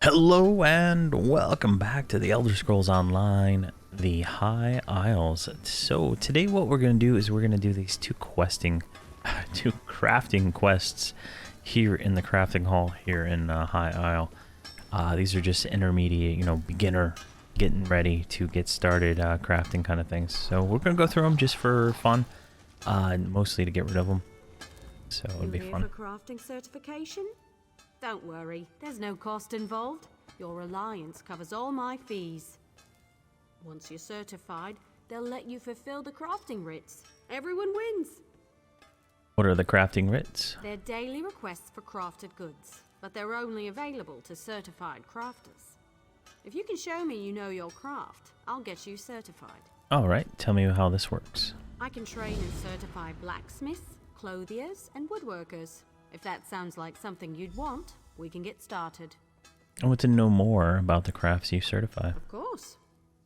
Hello and welcome back to the Elder Scrolls Online, the High Isles. So today what we're going to do is we're going to do these two crafting quests here in the crafting hall here in High Isle. These are just intermediate, beginner, getting ready to get started crafting kind of things. So we're going to go through them just for fun, mostly to get rid of them. So it'll be fun. For crafting certification? Don't worry, there's no cost involved. Your alliance covers all my fees. Once you're certified, they'll let you fulfill the crafting writs. Everyone wins. What are the crafting writs? They're daily requests for crafted goods, but they're only available to certified crafters. If you can show me you know your craft, I'll get you certified. Alright, tell me how this works. I can train and certify blacksmiths, clothiers, and woodworkers. If that sounds like something you'd want, we can get started. I want to know more about the crafts you certify. Of course.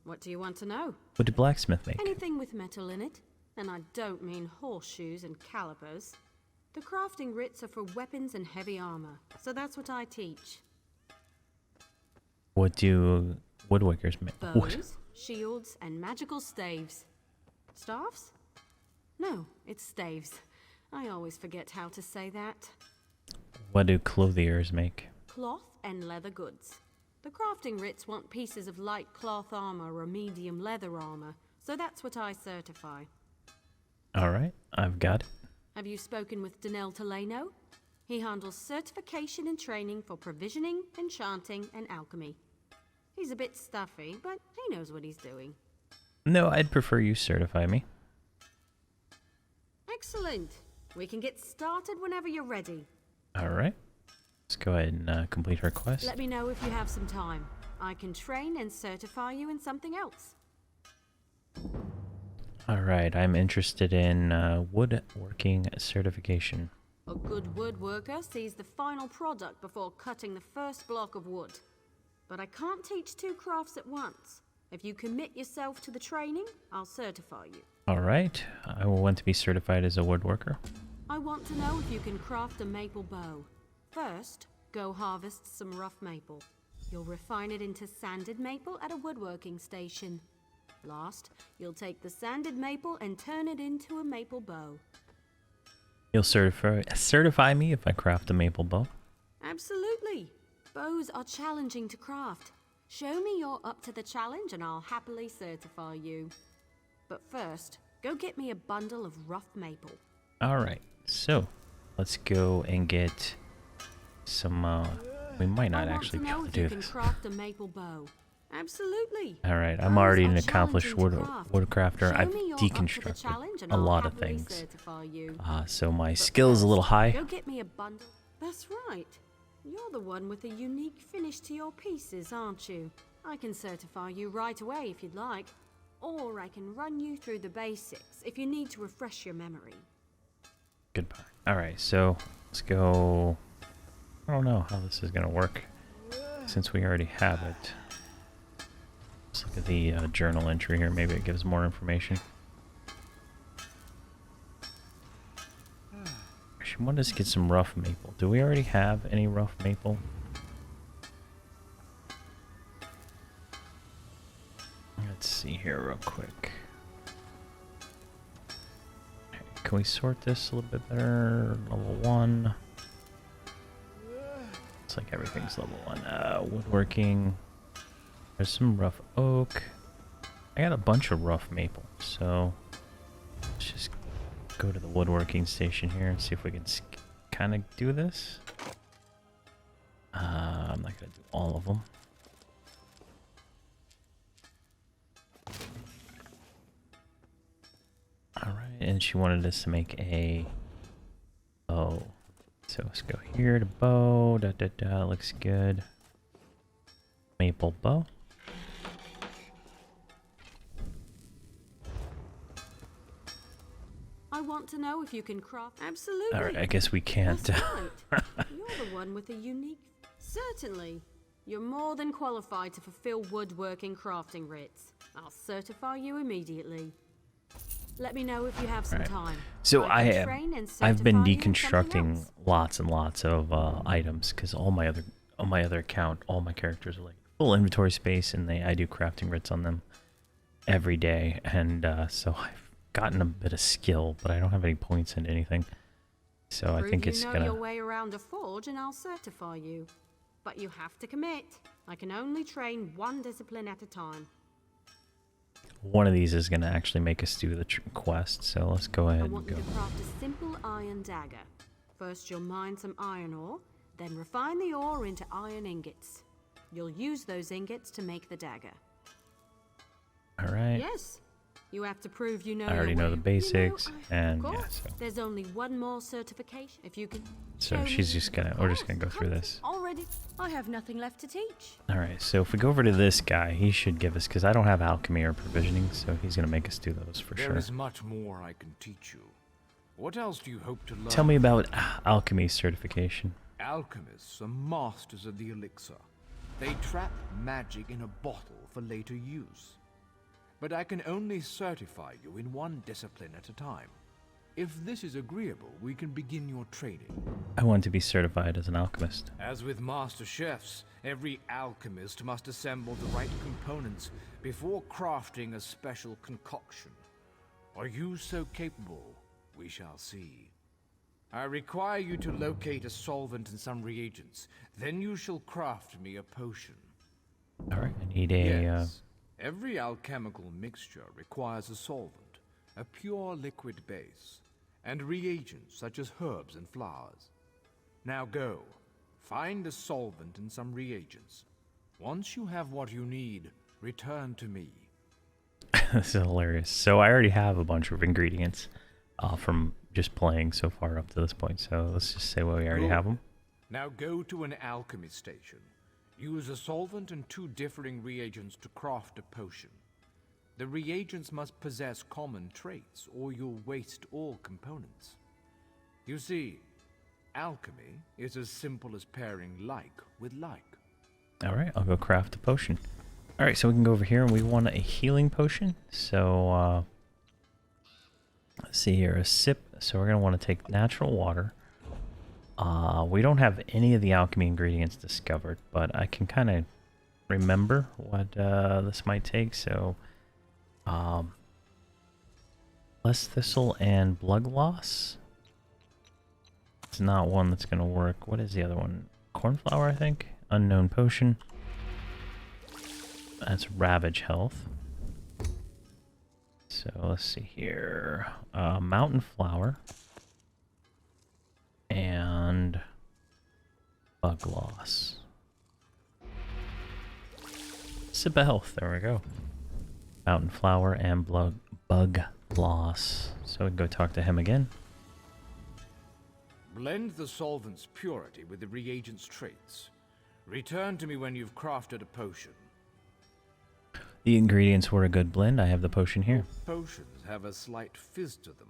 What do you want to know? What do blacksmith make? Anything with metal in it. And I don't mean horseshoes and calipers. The crafting writs are for weapons and heavy armor, so that's what I teach. What do woodworkers make? Bows, shields, and magical staves. Staffs? No, it's staves. I always forget how to say that. What do clothiers make? Cloth and leather goods. The crafting writs want pieces of light cloth armor or medium leather armor, so that's what I certify. Alright, I've got it. Have you spoken with Danel Teleno? He handles certification and training for provisioning, enchanting, and alchemy. He's a bit stuffy, but he knows what he's doing. No, I'd prefer you certify me. Excellent. We can get started whenever you're ready. Alright. Let's go ahead and complete our quest. Let me know if you have some time. I can train and certify you in something else. Alright, I'm interested in woodworking certification. A good woodworker sees the final product before cutting the first block of wood. But I can't teach two crafts at once. If you commit yourself to the training, I'll certify you. Alright, I will want to be certified as a woodworker. I want to know if you can craft a maple bow. First, go harvest some rough maple. You'll refine it into sanded maple at a woodworking station. Last, you'll take the sanded maple and turn it into a maple bow. You'll certify me if I craft a maple bow? Absolutely. Bows are challenging to craft. Show me you're up to the challenge and I'll happily certify you. But first, go get me a bundle of rough maple. Alright, so let's go and get some, we might not actually be able to do this. I want to know if you can craft a maple bow. Absolutely. Alright, I'm already an accomplished woodcrafter. I've deconstructed a lot of things. So my skill is a little high. Go get me a bundle. That's right. You're the one with a unique finish to your pieces, aren't you? I can certify you right away if you'd like. Or I can run you through the basics if you need to refresh your memory. Goodbye. Alright, so let's go. I don't know how this is going to work since we already have it. Let's look at the journal entry here. Maybe it gives more information. Actually, I want us to get some rough maple. Do we already have any rough maple? Let's see here real quick. Okay, can we sort this a little bit better? Level 1. Looks like everything's level 1. Woodworking. There's some rough oak. I got a bunch of rough maple, so let's just go to the woodworking station here and see if we can kind of do this. I'm not going to do all of them. Alright, and she wanted us to make a bow. So let's go here to bow. Looks good. Maple bow. I want to know if you can craft. Absolutely. Alright, I guess we can't. That's right. You're the one with a unique. Certainly. You're more than qualified to fulfill woodworking crafting writs. I'll certify you immediately. Let me know if you have some Right. time. So can train and I've been certify you in something deconstructing else. lots and lots of items because on my other account, all my characters are like full inventory space, and I do crafting writs on them every day, and so I've gotten a bit of skill, but I don't have any points in anything. So I Prove think you it's know gonna. your way around a forge and I'll certify you. But you have to commit. I can only train one discipline at a time. One of these is gonna actually make us do the quest. So let's go ahead I and want go. you to craft a simple iron dagger. First you'll mine some iron ore, then refine the ore into iron ingots. You'll use those ingots to make the dagger. All right. Yes. You have to prove you know I already your know way. the basics, and of yeah. course. So There's only one more certification. If you can so show she's me. just gonna. Of We're just course, gonna go through come this. already. I have nothing left to teach. All right. So if we go over to this guy, he should give us because I don't have alchemy or provisioning, so he's gonna make us do those for sure. There is much more I can teach you. What else do you hope to learn? Tell me about alchemy certification. Alchemists are masters of the elixir. They trap magic in a bottle for later use. But I can only certify you in one discipline at a time. If this is agreeable, we can begin your training. I want to be certified as an alchemist. As with master chefs, every alchemist must assemble the right components before crafting a special concoction. Are you so capable? We shall see. I require you to locate a solvent and some reagents. Then you shall craft me a potion. All right. I need a. Yes. Every alchemical mixture requires a solvent, a pure liquid base, and reagents such as herbs and flowers. Now go, find a solvent and some reagents. Once you have what you need, return to me. This is hilarious. So I already have a bunch of ingredients from just playing so far up to this point. So let's just say we already have them. Now go to an alchemy station. Use a solvent and 2 differing reagents to craft a potion. The reagents must possess common traits, or you'll waste all components. You see, alchemy is as simple as pairing like with like. All right. I'll go craft a potion. All right. So we can go over here and we want a healing potion. So let's see here. A sip. So we're going to want to take natural water. We don't have any of the alchemy ingredients discovered, but I can kind of remember what this might take. So, less thistle and blood loss. It's not one that's going to work. What is the other one? Cornflower, I think. Unknown potion. That's ravage health. So let's see here. Mountain flower. And bug loss. Sip of health. There we go. Mountain flower and bug loss. So we can go talk to him again. Blend the solvent's purity with the reagent's traits. Return to me when you've crafted a potion. The ingredients were a good blend. I have the potion here. Potions have a slight fizz to them,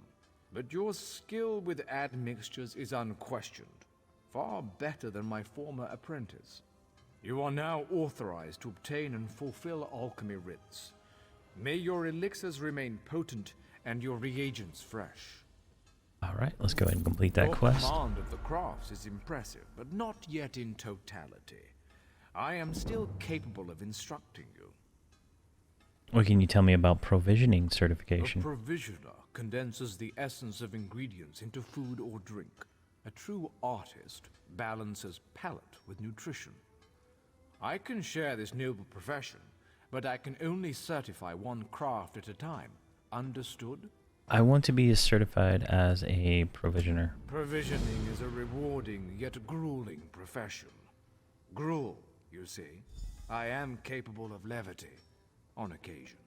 but your skill with admixtures is unquestioned. Far better than my former apprentice. You are now authorized to obtain and fulfill alchemy writs. May your elixirs remain potent and your reagents fresh. Alright, let's go ahead and complete that Your quest. command of the crafts is impressive, but not yet in totality. I am still capable of instructing you. What can you tell me about provisioning A certification? provisioner condenses the essence of ingredients into food or drink. A true artist balances palate with nutrition. I can share this noble profession, but I can only certify one craft at a time. Understood? I want to be certified as a provisioner. Provisioning is a rewarding yet grueling profession. Gruel, you see. I am capable of levity, on occasion.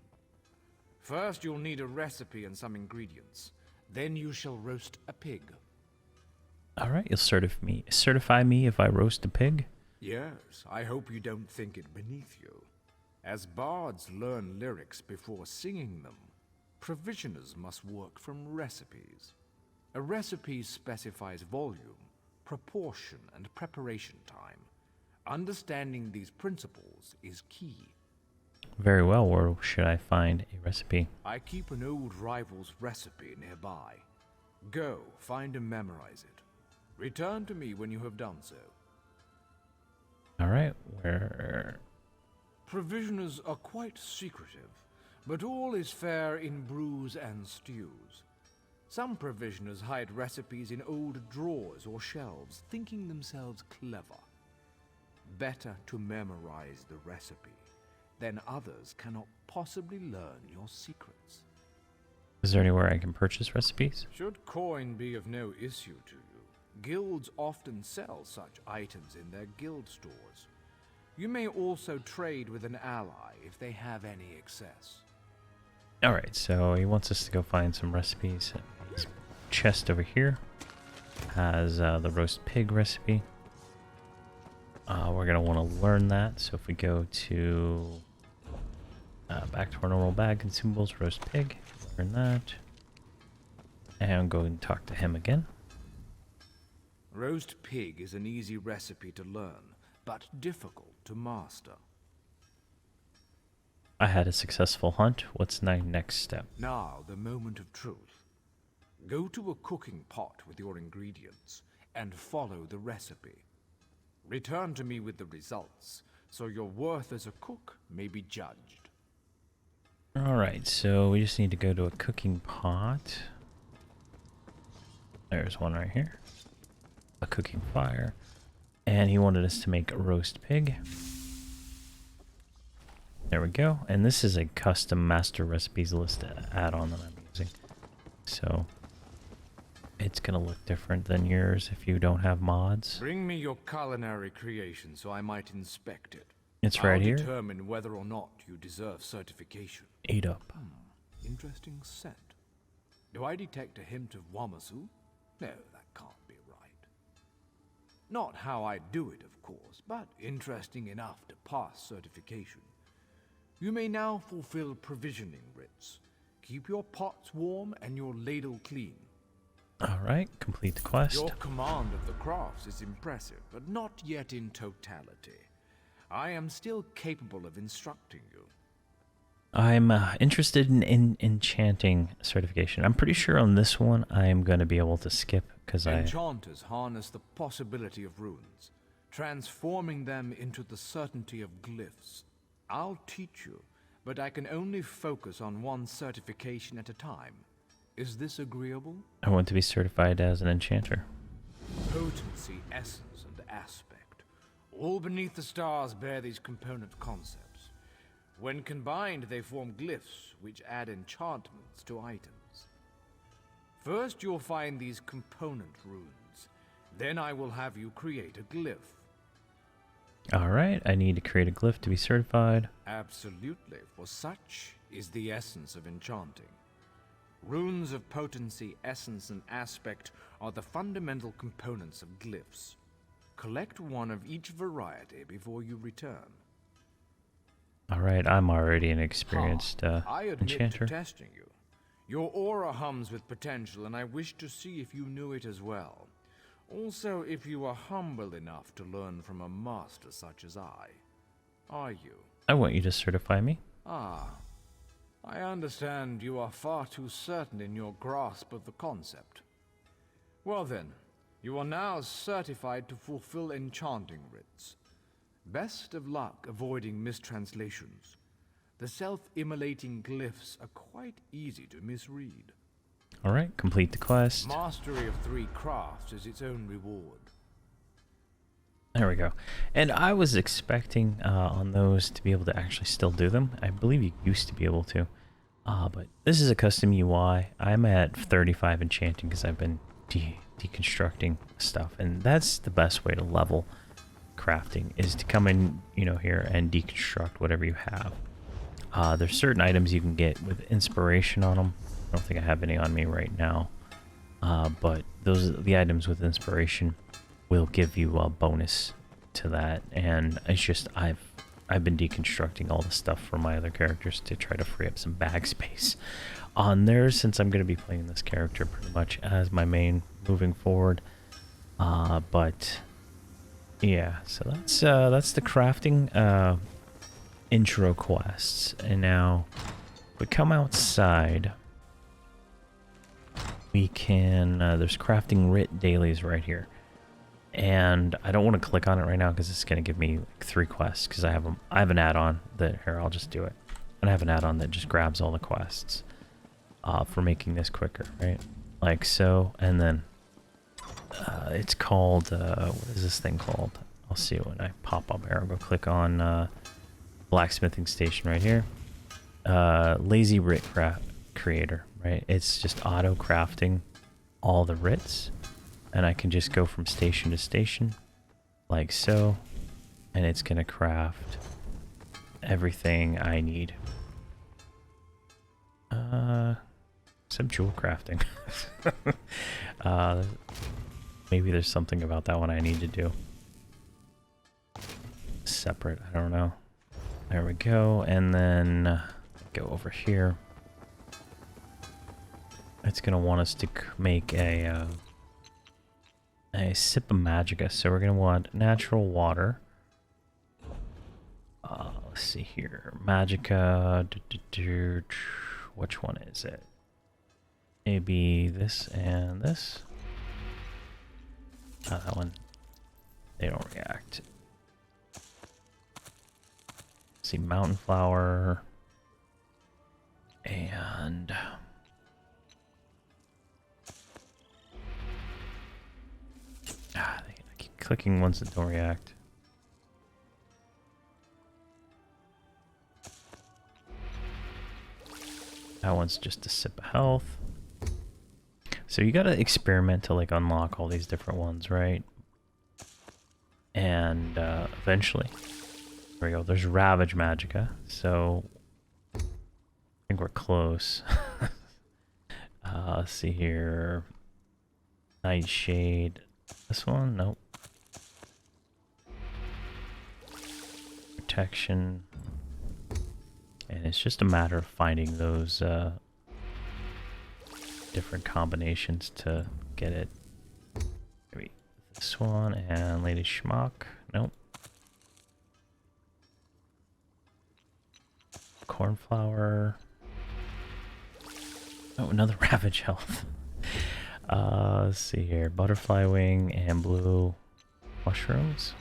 First, you'll need a recipe and some ingredients. Then you shall roast a pig. Alright, you'll certify me if I roast a pig? Yes, I hope you don't think it beneath you. As bards learn lyrics before singing them, provisioners must work from recipes. A recipe specifies volume, proportion, and preparation time. Understanding these principles is key. very well. Where should I find a recipe? I keep an old rival's recipe nearby. Go, find and memorize it. Return to me when you have done so. Alright, where... Provisioners are quite secretive, but all is fair in brews and stews. Some provisioners hide recipes in old drawers or shelves, thinking themselves clever. Better to memorize the recipe, then others cannot possibly learn your secrets. Is there anywhere I can purchase recipes? Should coin be of no issue to you, guilds often sell such items in their guild stores. You may also trade with an ally if they have any excess. Alright, so he wants us to go find some recipes. This chest over here has the roast pig recipe. We're going to want to learn that, so if we go to back to our normal bag, consumables, roast pig, learn that. And go and talk to him again. Roast pig is an easy recipe to learn, but difficult to master. I had a successful hunt. What's my next step? Now, the moment of truth. Go to a cooking pot with your ingredients and follow the recipe. Return to me with the results, so your worth as a cook may be judged. Alright, so we just need to go to a cooking pot. There's one right here. A cooking fire. And he wanted us to make a roast pig. There we go. And this is a custom master recipes list add-on that I'm using. So it's going to look different than yours if you don't have mods. Bring me your culinary creation so I might inspect it. It's right I'll here. determine whether or not you deserve certification. Eat up. Interesting scent. Do I detect a hint of wamasu? No, that can't be right. Not how I do it, of course, but interesting enough to pass certification. You may now fulfill provisioning writs. Keep your pots warm and your ladle clean. Alright, complete the quest. Your command of the crafts is impressive, but not yet in totality. I am still capable of instructing you. I'm interested in enchanting certification. I'm pretty sure on this one I am going to be able to skip because Enchanters harness the possibility of runes, transforming them into the certainty of glyphs. I'll teach you, but I can only focus on one certification at a time. Is this agreeable? I want to be certified as an enchanter. Potency, essence, and aspect. All beneath the stars bear these component concepts. When combined, they form glyphs, which add enchantments to items. First, you'll find these component runes. Then I will have you create a glyph. Alright, I need to create a glyph to be certified. Absolutely, for such is the essence of enchanting. Runes of potency, essence, and aspect are the fundamental components of glyphs. Collect one of each variety before you return. Alright, I'm already an experienced I admit enchanter. to testing you. Your aura hums with potential, and I wish to see if you knew it as well. Also, if you are humble enough to learn from a master such as I. Are you? I want you to certify me. Ah. I understand you are far too certain in your grasp of the concept. Well then, you are now certified to fulfill enchanting writs. Best of luck avoiding mistranslations. The self-immolating glyphs are quite easy to misread. Alright, complete the quest. Mastery of 3 crafts is its own reward. There we go. And I was expecting on those to be able to actually still do them. I believe you used to be able to. But this is a custom UI. I'm at 35 enchanting because I've been deconstructing stuff. And that's the best way to level crafting, is to come in, here and deconstruct whatever you have. There's certain items you can get with inspiration on them. I don't think I have any on me right now. But the items with inspiration will give you a bonus to that, and it's just I've been deconstructing all the stuff for my other characters to try to free up some bag space on there, since I'm going to be playing this character pretty much as my main moving forward. But yeah, so that's the crafting. intro quests. And now we come outside. We can, there's crafting writ dailies right here. And I don't want to click on it right now because it's going to give me like 3 quests because I have an add-on that, here, I'll just do it. And I have an add-on that just grabs all the quests for making this quicker, right? Like so, and then it's called, what is this thing called? I'll see it when I pop up here. I'll go click on blacksmithing station right here. Lazy writ creator, right? It's just auto crafting all the writs. And I can just go from station to station, like so, and it's gonna craft everything I need. Some jewel crafting. Maybe there's something about that one I need to do. Separate, I don't know. There we go, and then go over here. It's gonna want us to make a sip of magicka, so we're gonna want natural water. Let's see here, magicka. Which one is it? Maybe this and this. That one. They don't react. Let's see, mountain flower and. I keep clicking ones that don't react. That one's just a sip of health. So you gotta experiment to like unlock all these different ones, right? And eventually, there we go. There's Ravage Magicka. So I think we're close. Let's see here. Nightshade. This one? Nope. Protection. And it's just a matter of finding those different combinations to get it. Maybe this one and Lady Schmuck. Nope. Cornflower. Oh, another Ravage Health. Let's see here. Butterfly wing and blue mushrooms.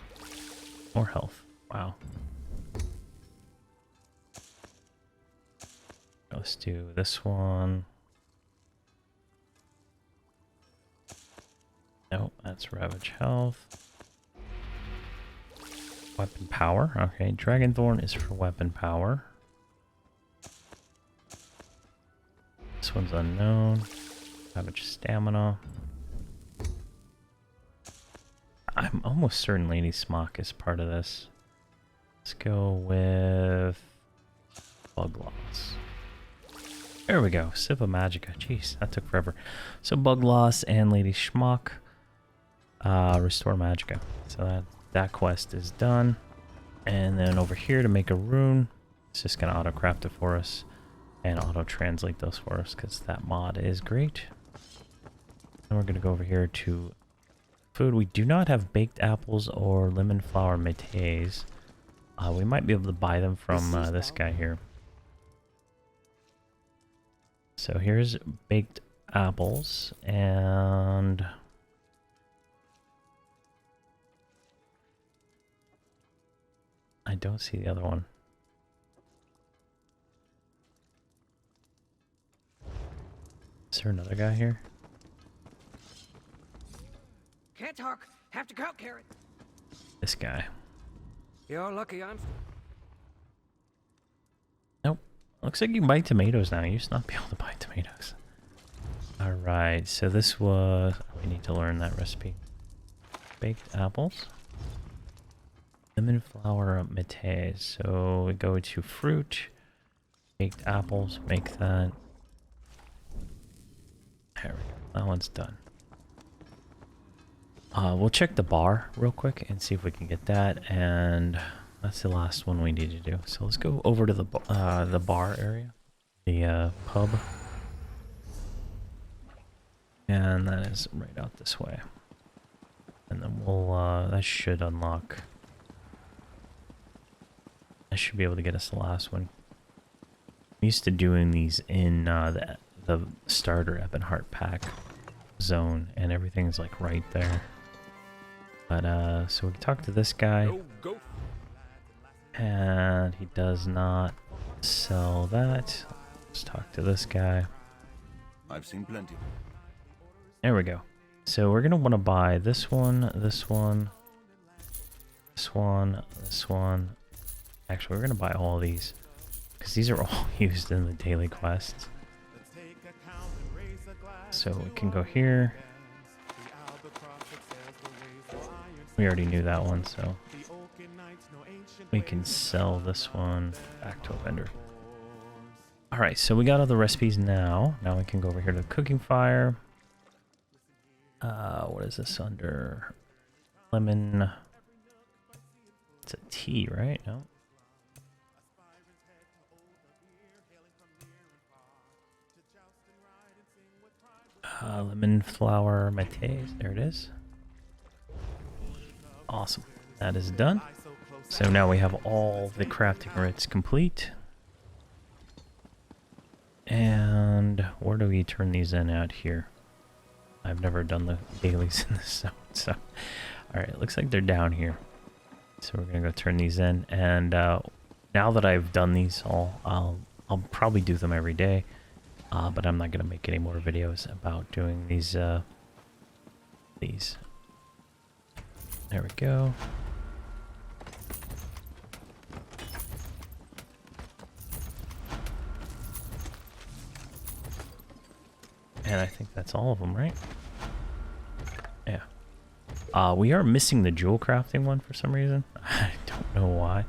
More health. Wow. Let's do this one. Nope, that's Ravage Health. Weapon power. Okay, Dragonthorn is for weapon power. This one's unknown. Ravage Stamina. I'm almost certain Lady Smock is part of this. Let's go with Bug Loss. There we go. Sip of Magicka. Jeez, that took forever. So Bug Loss and Lady Schmuck. Restore Magicka. So that quest is done. And then over here to make a rune, it's just going to auto-craft it for us. And auto-translate those for us, because that mod is great. And we're going to go over here to food. We do not have baked apples or lemon flower métés. We might be able to buy them from this guy here. So here's baked apples, and I don't see the other one. Is there another guy here? Can't talk. Have to count carrot. This guy. You're lucky I'm... Nope. Looks like you can buy tomatoes now. You used to not be able to buy tomatoes. Alright, so this was... We need to learn that recipe. Baked apples. Lemon flower métés. So we go to fruit. Baked apples. Make that. There we go. That one's done. We'll check the bar real quick and see if we can get that. And that's the last one we need to do. So let's go over to the bar area. The pub. And that is right out this way. And then we'll, that should unlock should be able to get us the last one. I'm used to doing these in the starter Ebonheart pack zone, and everything's like right there. But so we can talk to this guy, and he does not sell that. Let's talk to this guy. I've seen plenty. There we go. So we're gonna want to buy this one, this one, this one, this one. Actually, we're gonna buy all these because these are all used in the daily quests. So we can go here. We already knew that one, so we can sell this one back to a vendor. Alright, so we got all the recipes now. Now we can go over here to the cooking fire. What is this under? Lemon. It's a tea, right? No. Lemon flower métis. There it is. Awesome. That is done. So now we have all the crafting writs complete. And where do we turn these in out here? I've never done the dailies in this zone, so alright, it looks like they're down here. So we're gonna go turn these in, and now that I've done these all, I'll probably do them every day, but I'm not gonna make any more videos about doing these. There we go. And I think that's all of them, right? Yeah. We are missing the jewel crafting one for some reason. I don't know why.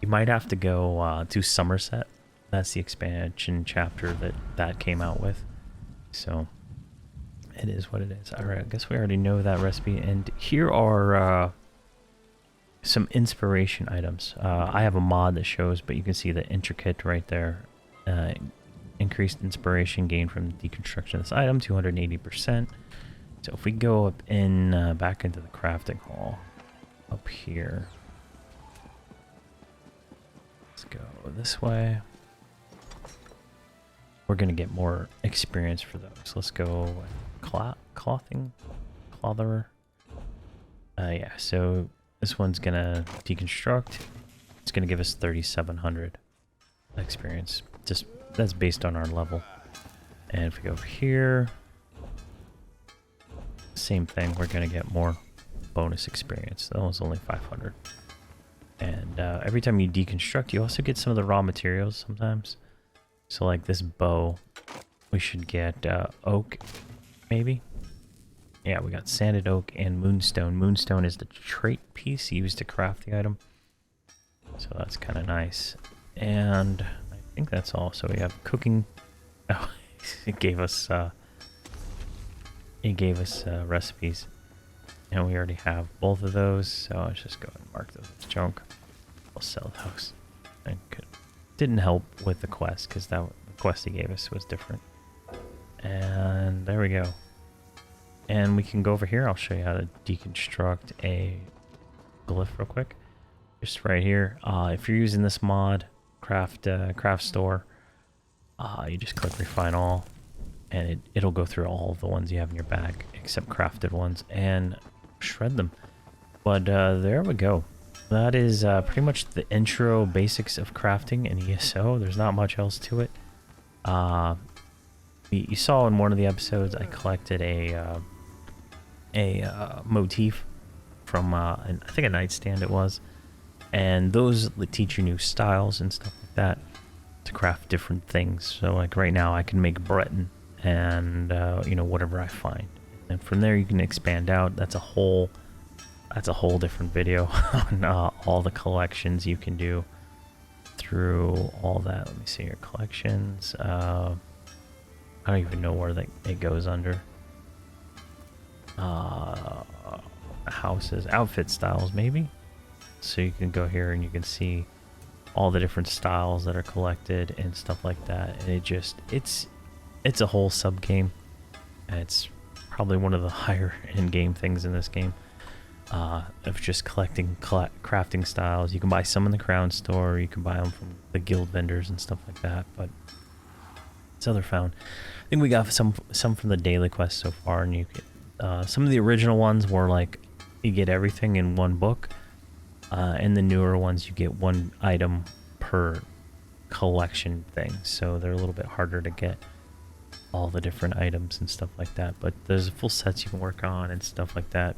You might have to go to Somerset. That's the expansion chapter that came out with. So it is what it is. Alright, I guess we already know that recipe. And here are some inspiration items. I have a mod that shows, but you can see the intricate right there. Increased inspiration gained from the deconstruction of this item, 280%. So if we go up in back into the crafting hall up here, let's go this way. We're gonna get more experience for those. Let's go clothing, clotherer. Yeah. So this one's gonna deconstruct. It's gonna give us 3,700 experience. Just that's based on our level. And if we go over here, same thing, we're gonna get more bonus experience. That one's only 500. And every time you deconstruct, you also get some of the raw materials sometimes. So like this bow, we should get oak, maybe. Yeah, we got sanded oak and moonstone. Moonstone is the trait piece used to craft the item. So that's kind of nice. And I think that's all. So we have cooking. Oh, it gave us recipes, and we already have both of those. So let's just go and mark those as junk. We'll sell those. And didn't help with the quest because the quest he gave us was different. And there we go. And we can go over here. I'll show you how to deconstruct a glyph real quick. Just right here. If you're using this mod, craft store, you just click refine all, and it'll go through all of the ones you have in your bag except crafted ones and shred them. But there we go. That is pretty much the intro basics of crafting in ESO. There's not much else to it. You saw in one of the episodes I collected a motif from I think a nightstand it was, and those teach you new styles and stuff like that to craft different things. So like right now I can make Breton and you know, whatever I find, and from there you can expand out. That's a whole different video on all the collections you can do through all that. Let me see your collections. I don't even know where it goes under. Houses, outfit styles maybe. So you can go here and you can see all the different styles that are collected and stuff like that. And it's a whole sub game. And it's probably one of the higher end game things in this game. of just collecting crafting styles. You can buy some in the crown store, you can buy them from the guild vendors and stuff like that, but it's other found. I think we got some from the daily quest so far, and you get some of the original ones were like you get everything in one book, and the newer ones you get one item per collection thing, so they're a little bit harder to get all the different items and stuff like that, but there's full sets you can work on and stuff like that.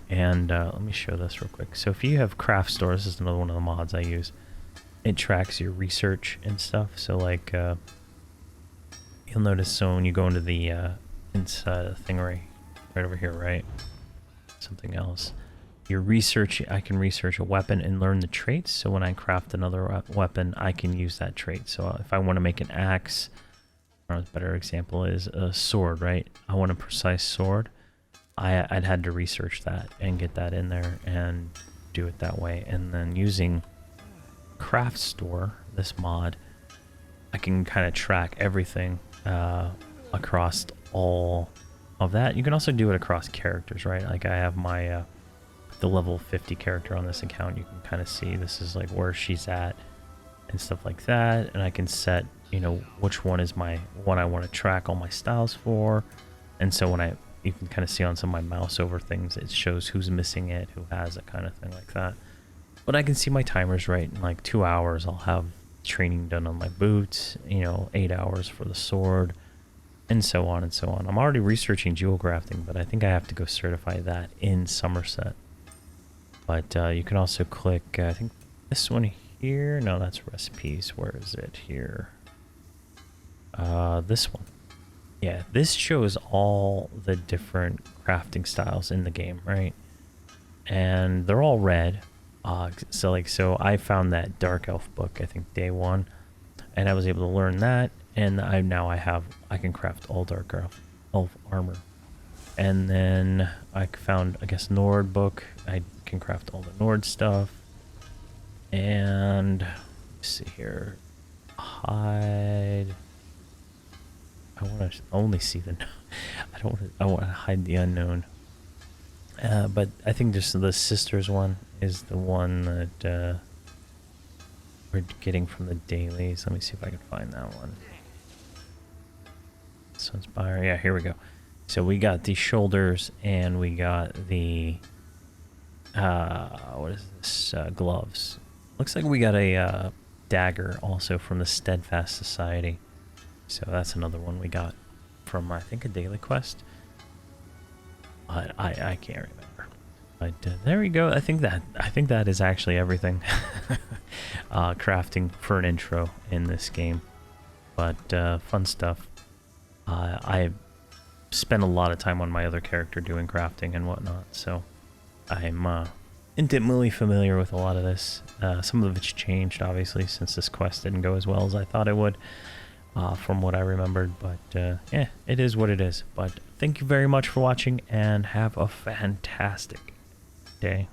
And let me show this real quick. So if you have craft stores, this is another one of the mods I use, it tracks your research and stuff. So like you'll notice, so when you go into the inside of the thing right over here, right, something else, your research, I can research a weapon and learn the traits, so when I craft another weapon I can use that trait. So if I want to make an axe, or a better example is a sword, right, I want a precise sword, I'd had to research that and get that in there and do it that way. And then using craft store, this mod, I can kind of track everything across all of that. You can also do it across characters, right? Like I have my the level 50 character on this account. You can kind of see this is like where she's at and stuff like that, and I can set, you know, which one is my one I want to track all my styles for. And so when you can kind of see on some of my mouse over things, it shows who's missing it, who has it, kind of thing like that. But I can see my timers, right? In like 2 hours I'll have training done on my boots, you know, 8 hours for the sword, and so on and so on. I'm already researching jewel crafting, but I think I have to go certify that in Somerset. But you can also click, I think this one here, no, that's recipes. Where is it here? This one. Yeah, this shows all the different crafting styles in the game, right? And they're all red. So I found that dark elf book, I think day 1, and I was able to learn that, and I can craft all dark elf armor. And then I found, I guess, Nord book. I can craft all the Nord stuff. And let's see here, hide. I want to only see the. I want to hide the unknown. But I think just the sisters one is the one that we're getting from the dailies. Let me see if I can find that one. So inspire. Yeah, here we go. So we got the shoulders and we got the what is this? Gloves. Looks like we got a dagger also from the Steadfast Society. So that's another one we got from, I think, a daily quest. But I can't remember. But there we go. I think that is actually everything. Crafting for an intro in this game. But fun stuff. I spent a lot of time on my other character doing crafting and whatnot, so I'm intimately familiar with a lot of this. Some of it's changed, obviously, since this quest didn't go as well as I thought it would. From what I remembered, but yeah, it is what it is. But thank you very much for watching, and have a fantastic day.